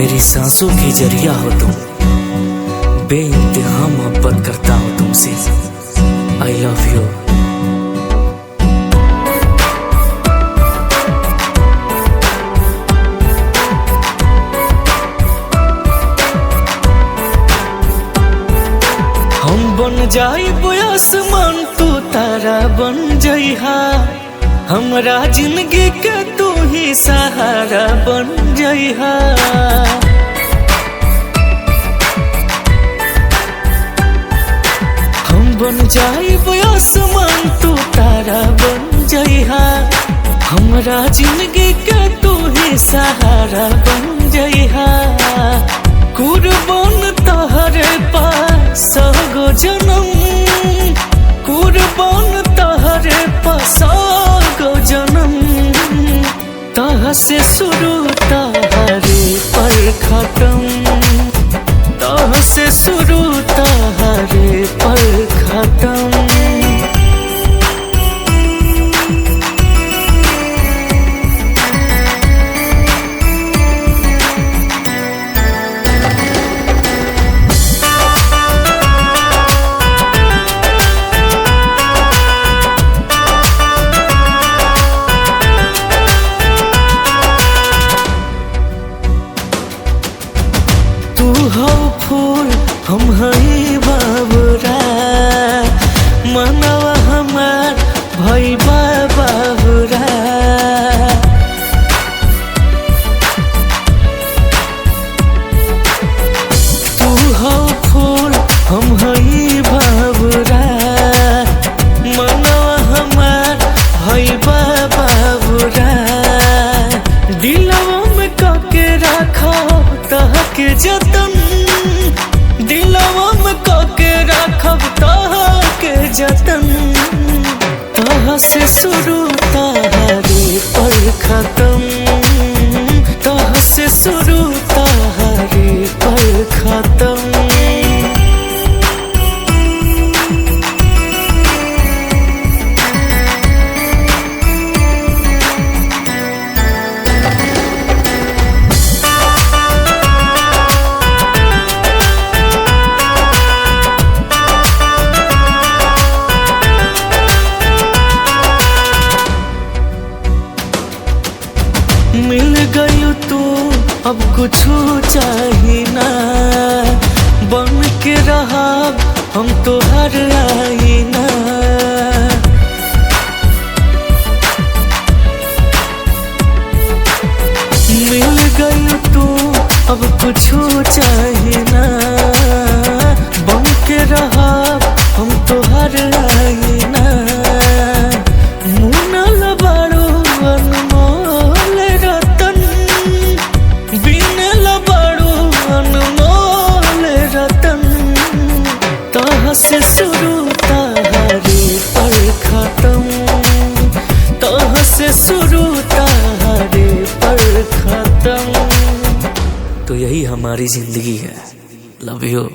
मेरी सांसों की जरिया हो तुम, बेइंतहा मोहब्बत करता हूँ तुमसे। I love you. हम बन जाइब आसमान, तू तारा बन जइहा। हमरा जिंदगी के तू ही सहारा बन जइहा। हम बन जाइब आसमान, तू तारा बन जइहा। हमरा जिंदगी के तू ही सहारा बन जइहा। कुर्बान तोहरे पास गो जन्म, कुर्बान तोहरे पास गो जन्म। तह से शुरू तहरे पर खत्म, तह से शुरू तहरे पर खत्म। तू हो फूल हम हई बाबुरा, मनवा हमार भई बाबुरा। तू हो फूल हम हई बाबुरा, मनवा हमार भई बाबुरा। दिलवा में काके रखो तह के जतन, दिलवा में काके रखब तह के जतन। तह से शुरू तहरे पर खत्म, तह से शुरू तहरे पर खत्म। मिल गई तू अब कुछ चाहिए ना, बन के रहा हम तो हर आईना। मिल गई तू अब कुछ चाहिए ना, बन के रहा हम तो हर आईना। मुना लबाड़ो अनमोल रतन, बिन लबाड़ो अनमोल रतन। तह से शुरू तहरे पर खत्म, तह से शुरू तहरे पर खत्म। तो यही हमारी जिंदगी है। Love you.